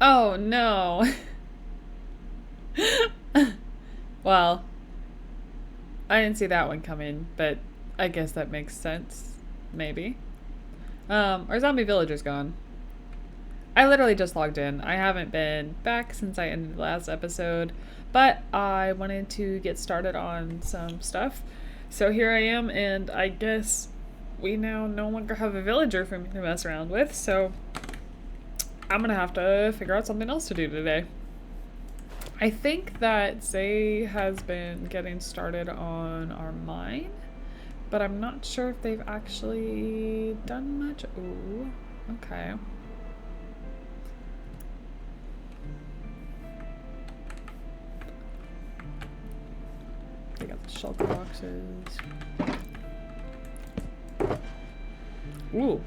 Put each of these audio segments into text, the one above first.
Oh no. Well, I didn't see that one coming, but I guess that makes sense. Maybe. Our zombie villager's gone. I literally just logged in. I haven't been back since I ended the last episode, but I wanted to get started on some stuff. So here I am, and I guess we now no longer have a villager for me to mess around with, so I'm gonna have to figure out something else to do today. I think that Zay has been getting started on our mine, but I'm not sure if they've actually done much. Ooh, okay. They got the shulker boxes. Ooh,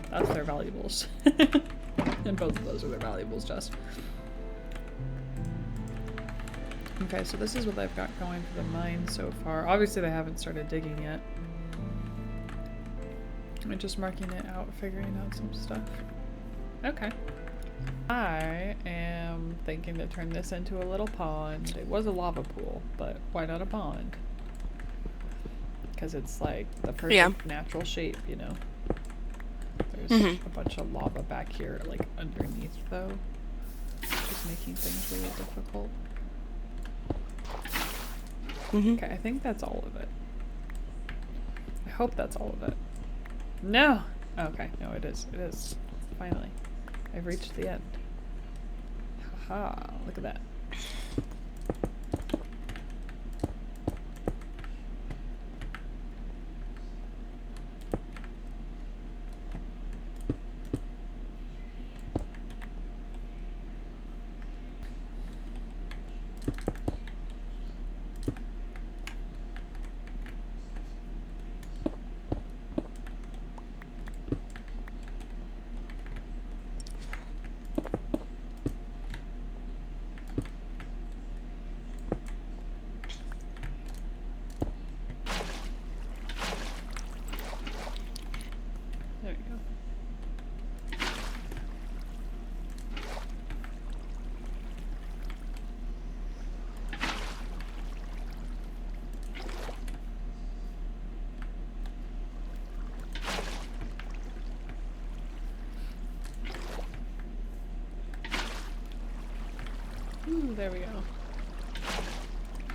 that's their valuables. And both of those are their valuables, just. Okay, so this is what they've got going for the mine so far. Obviously they haven't started digging yet. I'm just marking it out, figuring out some stuff. Okay. I am thinking to turn this into a little pond. It was a lava pool, but why not a pond? Because it's like the perfect natural shape, you know? There's a bunch of lava back here, like underneath though. Just making things really difficult. Okay, I think that's all of it. I hope that's all of it. No! Okay, no, it is. It is. Finally. I've reached the end. Haha, look at that. There we go. Ooh, there we go.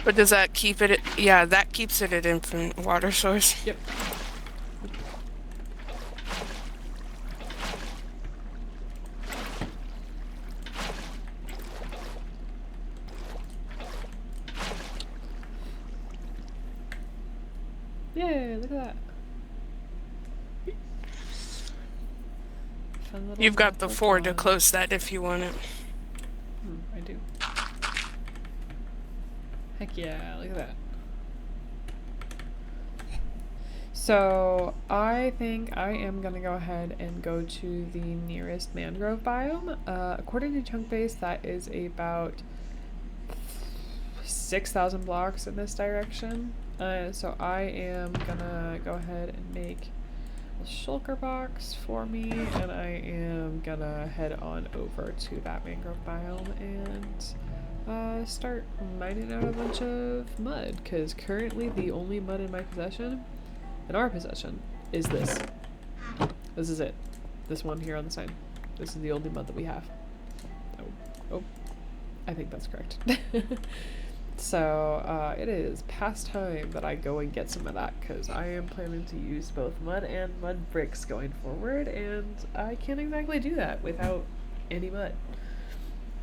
But does that keep it? Yeah, that keeps it at infinite water source. Yep. Yay, look at that. You've got the 4 to close that if you want it. I do. Heck yeah, look at that. So I think I am gonna go ahead and go to the nearest mangrove biome. According to Chunkbase, that is about 6,000 blocks in this direction. So I am gonna go ahead and make a shulker box for me, and I am gonna head on over to that mangrove biome and start mining out a bunch of mud, because currently the only mud in my possession, in our possession, is this. This is it. This one here on the side. This is the only mud that we have. Oh, I think that's correct. So it is past time that I go and get some of that, because I am planning to use both mud and mud bricks going forward, and I can't exactly do that without any mud.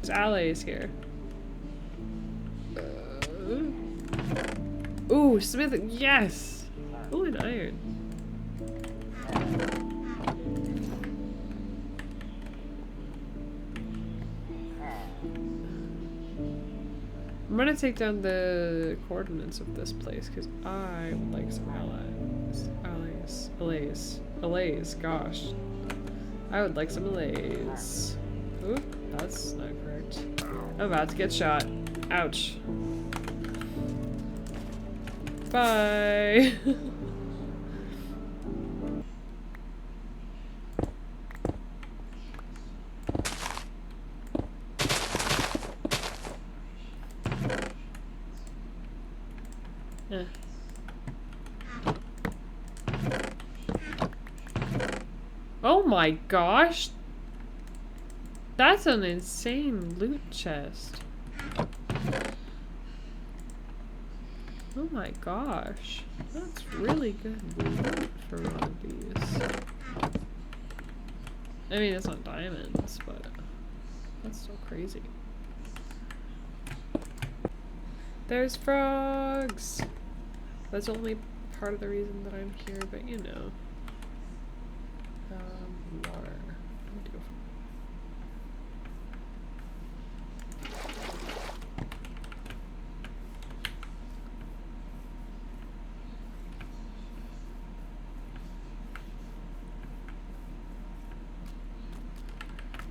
There's allies here. Ooh, smith, yes! Ooh, an iron. I'm gonna take down the coordinates of this place, because I would like some allays, gosh. I would like some allays. Oop, that's not correct. I'm about to get shot. Ouch. Bye! my gosh. That's an insane loot chest. Oh my gosh. That's really good loot for one of these. I mean, it's not diamonds, but that's so crazy. There's frogs! That's only part of the reason that I'm here, but you know. Water.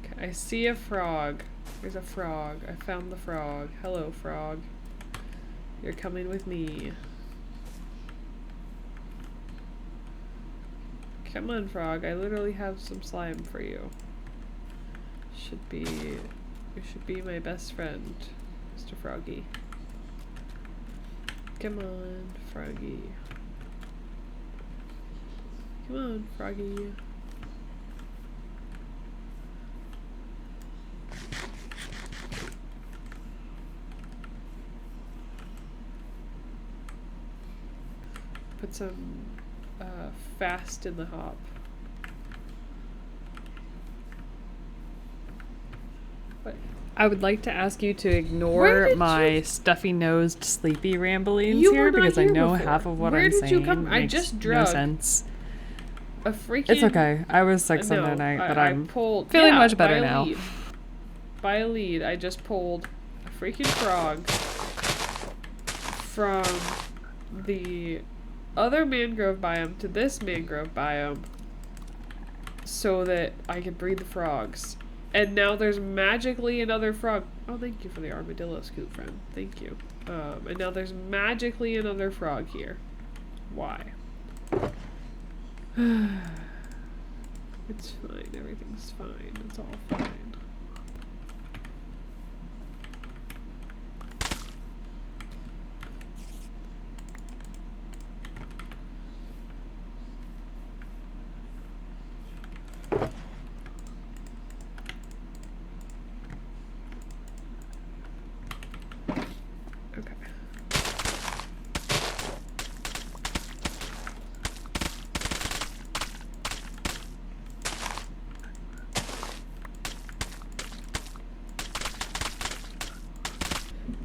Okay, I see a frog. There's a frog. I found the frog. Hello, frog. You're coming with me. Come on, frog. I literally have some slime for you. You should be my best friend, Mr. Froggy. Come on, Froggy. Come on, Froggy. Put some fast in the hop. But I would like to ask you to ignore my stuffy-nosed, sleepy ramblings here because I know half of what I'm saying. Where did you come? I just drug. No sense. A freaking. It's okay. I was sick Sunday night, but I'm feeling much better now. By a lead, I just pulled a freaking frog from the other mangrove biome to this mangrove biome so that I could breed the frogs. And now there's magically another frog. Oh, thank you for the armadillo scoop, friend. Thank you. And now there's magically another frog here. Why? It's fine. Everything's fine. It's all fine.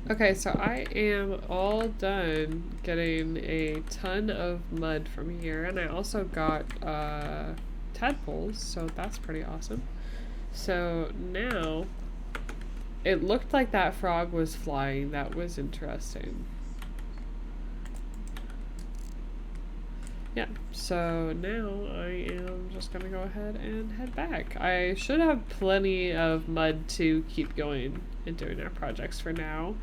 Okay, so I am all done getting a ton of mud from here, and I also got tadpoles, so that's pretty awesome. So now, it looked like that frog was flying. That was interesting. Yeah, so now I am just gonna go ahead and head back. I should have plenty of mud to keep going and doing our projects for now.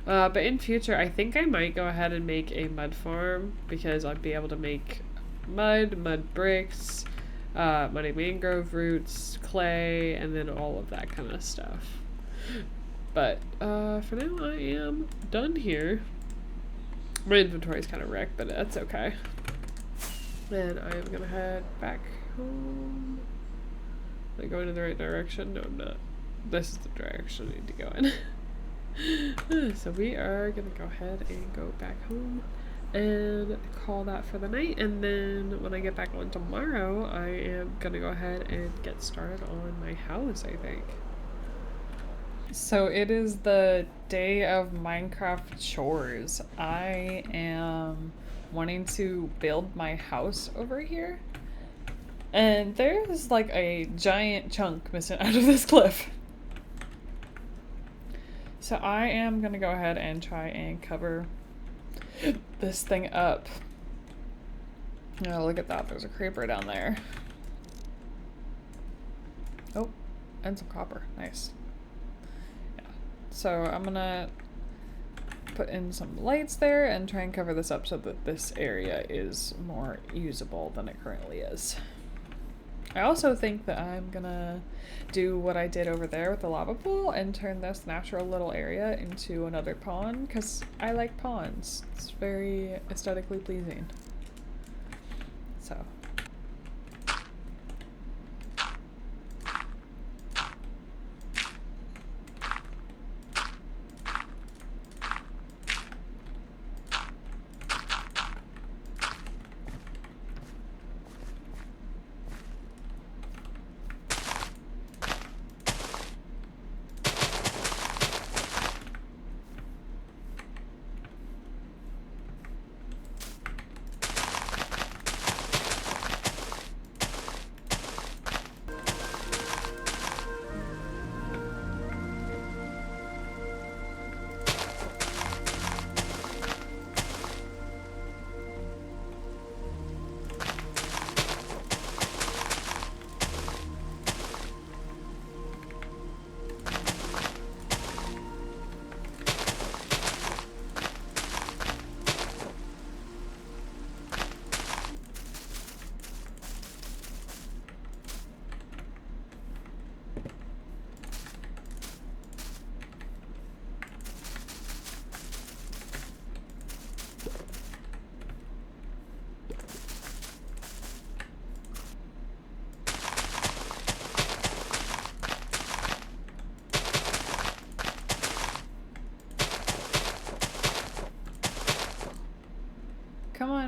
But in future, I think I might go ahead and make a mud farm because I'll be able to make mud bricks, muddy mangrove roots, clay, and then all of that kind of stuff. But for now, I am done here. My inventory is kind of wrecked, but that's okay. And I'm gonna head back home. Am I going in the right direction? No, I'm not. This is the direction I need to go in. So we are gonna go ahead and go back home and call that for the night, and then when I get back on tomorrow, I am gonna go ahead and get started on my house, I think. So it is the day of Minecraft chores. I am wanting to build my house over here, and there's like a giant chunk missing out of this cliff. So I am gonna go ahead and try and cover this thing up. Oh, look at that, there's a creeper down there. Oh, and some copper, nice. Yeah. So I'm gonna put in some lights there and try and cover this up so that this area is more usable than it currently is. I also think that I'm gonna do what I did over there with the lava pool and turn this natural little area into another pond, because I like ponds. It's very aesthetically pleasing. So.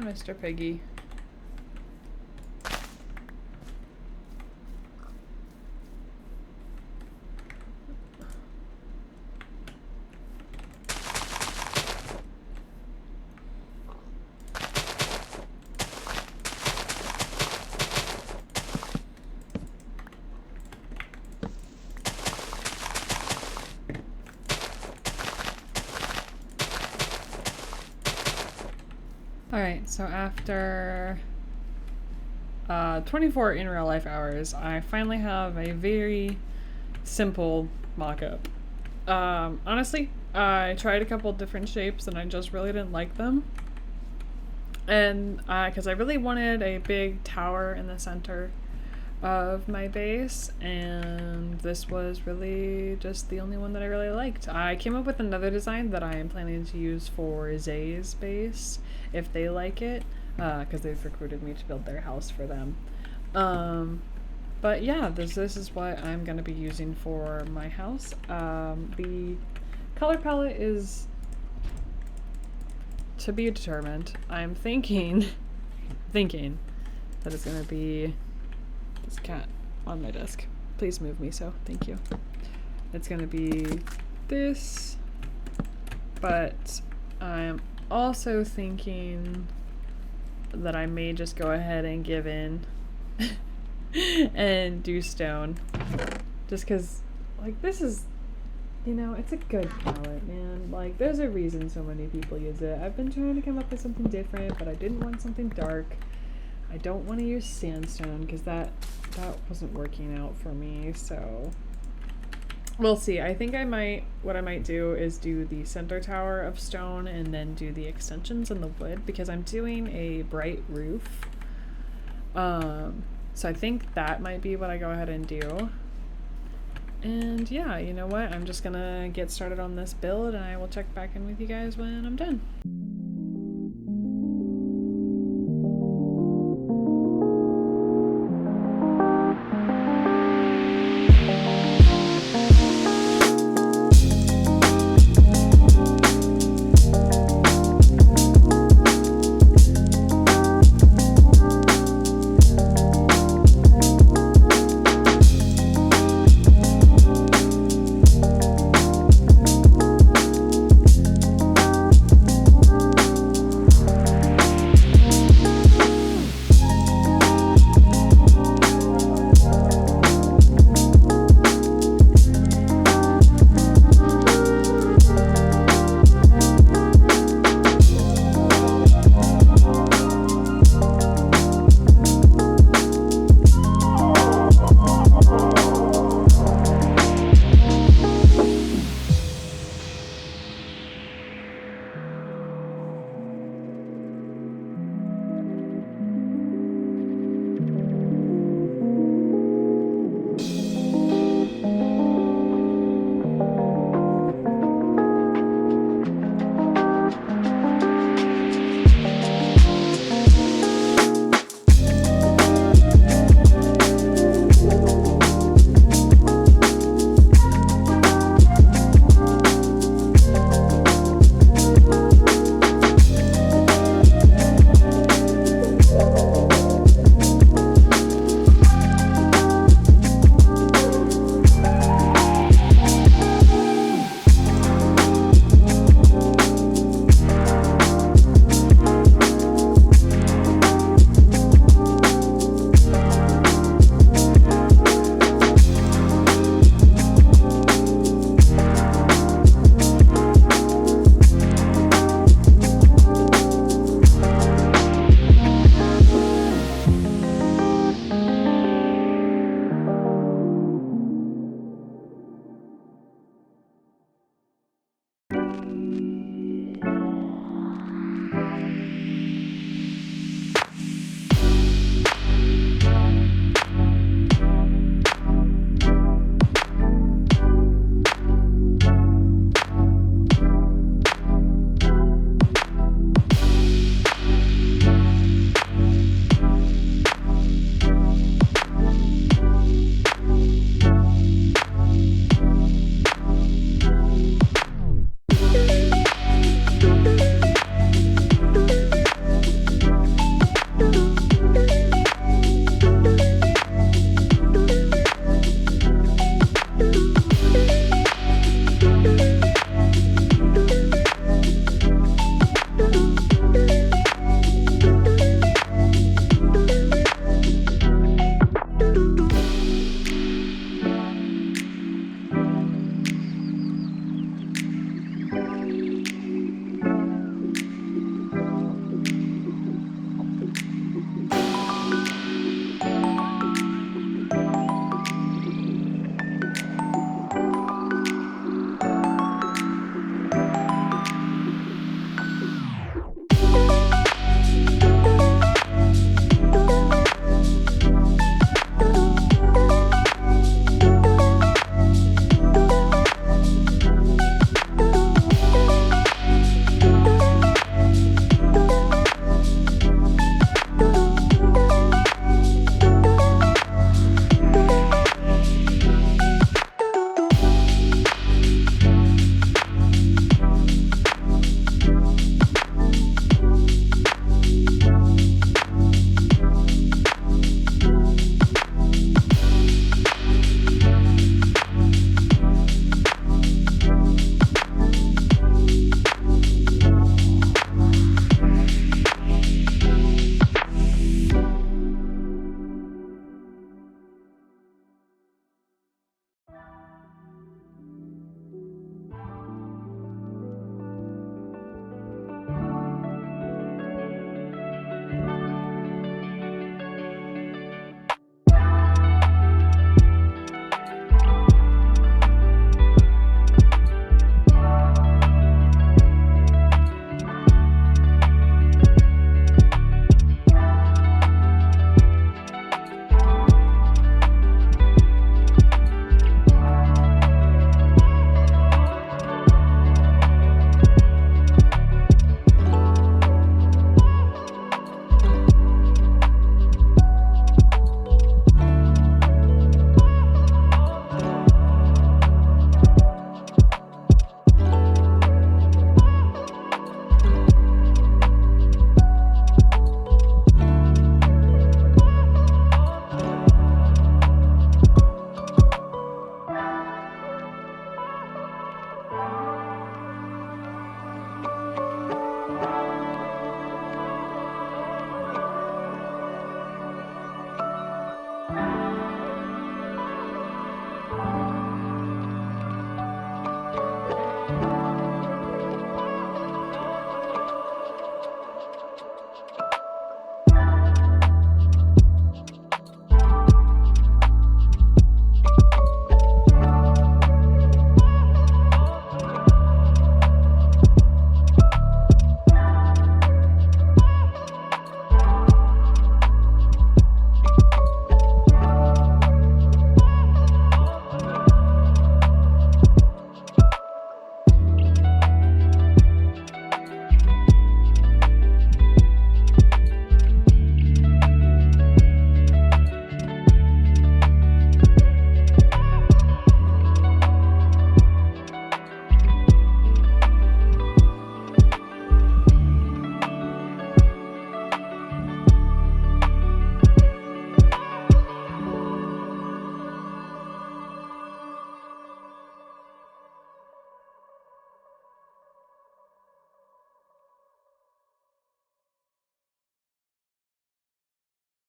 on, Mr. Piggy. Alright, so after 24 in real life hours, I finally have a very simple mock-up. Honestly, I tried a couple different shapes and I just really didn't like them. And because I really wanted a big tower in the center of my base, and this was really just the only one that I really liked. I came up with another design that I am planning to use for Zay's base if they like it, because they've recruited me to build their house for them. But yeah, this is what I'm going to be using for my house. The color palette is to be determined. I'm thinking that it's going to be this cat on my desk. Please move me so. Thank you. It's gonna be this, but I'm also thinking that I may just go ahead and give in and do stone. Just because, like, this is, you know, it's a good palette, man. Like, there's a reason so many people use it. I've been trying to come up with something different, but I didn't want something dark. I don't want to use sandstone because that wasn't working out for me, so we'll see. I think what I might do is do the center tower of stone and then do the extensions in the wood, because I'm doing a bright roof. So I think that might be what I go ahead and do. And yeah, you know what? I'm just gonna get started on this build and I will check back in with you guys when I'm done.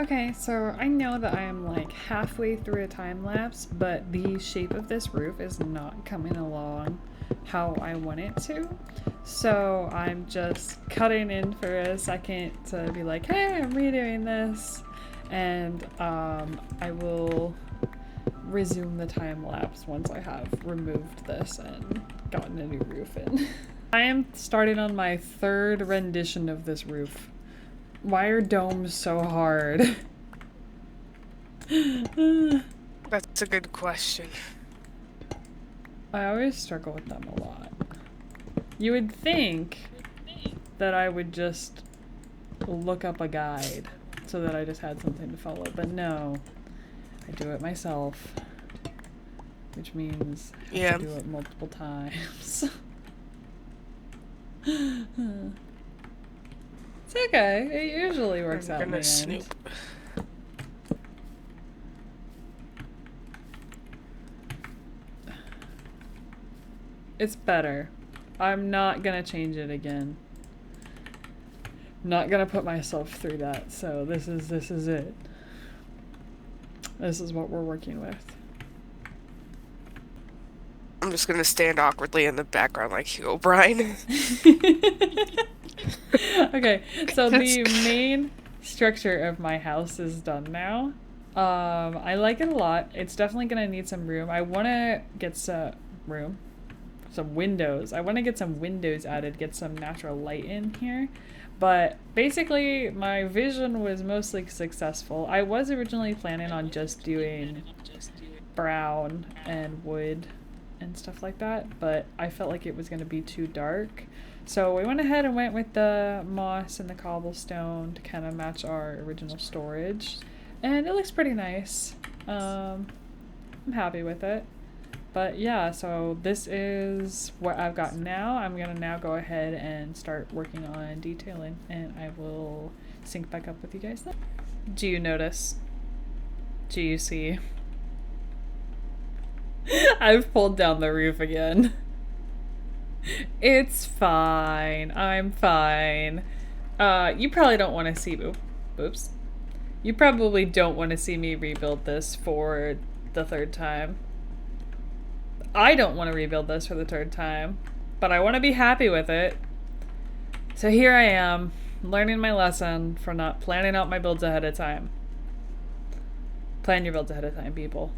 Okay, so I know that I am like halfway through a time lapse, but the shape of this roof is not coming along how I want it to. So I'm just cutting in for a second to be like, hey, I'm redoing this. And I will resume the time lapse once I have removed this and gotten a new roof in. I am starting on my third rendition of this roof. Why are domes so hard? That's a good question. I always struggle with them a lot. You would think that I would just look up a guide so that I just had something to follow, but no. I do it myself, which means I have to do it multiple times. It's okay. It usually works out in the end. Snoop. It's better. I'm not gonna change it again. Not gonna put myself through that. So this is it. This is what we're working with. I'm just gonna stand awkwardly in the background like Hugh O'Brien. Okay, so the main structure of my house is done now. I like it a lot. It's definitely gonna need some room. I wanna get some windows. I wanna get some windows added, get some natural light in here. But basically, my vision was mostly successful. I was originally planning on just doing brown and wood and stuff like that, but I felt like it was going to be too dark. So we went ahead and went with the moss and the cobblestone to kind of match our original storage. And it looks pretty nice. I'm happy with it. But yeah, so this is what I've got now. I'm gonna now go ahead and start working on detailing, and I will sync back up with you guys then. Do you notice? Do you see? I've pulled down the roof again. It's fine. I'm fine. You probably don't want to see... Oops. You probably don't want to see me rebuild this for the third time. I don't want to rebuild this for the third time, but I want to be happy with it. So here I am, learning my lesson for not planning out my builds ahead of time. Plan your builds ahead of time, people.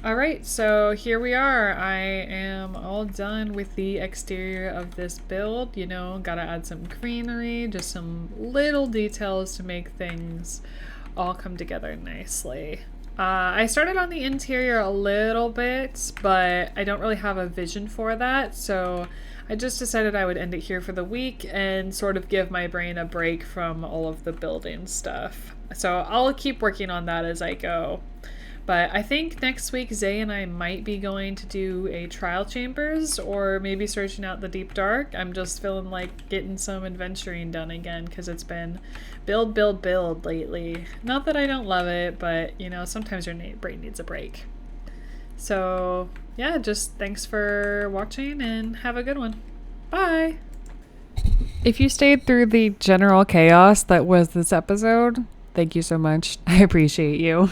Alright, so here we are. I am all done with the exterior of this build. You know, gotta add some greenery, just some little details to make things all come together nicely. I started on the interior a little bit, but I don't really have a vision for that, so I just decided I would end it here for the week and sort of give my brain a break from all of the building stuff. So I'll keep working on that as I go. But I think next week Zay and I might be going to do a trial chambers or maybe searching out the deep dark. I'm just feeling like getting some adventuring done again because it's been build, build, build lately. Not that I don't love it, but you know, sometimes your brain needs a break. So yeah, just thanks for watching and have a good one. Bye! If you stayed through the general chaos that was this episode, thank you so much. I appreciate you.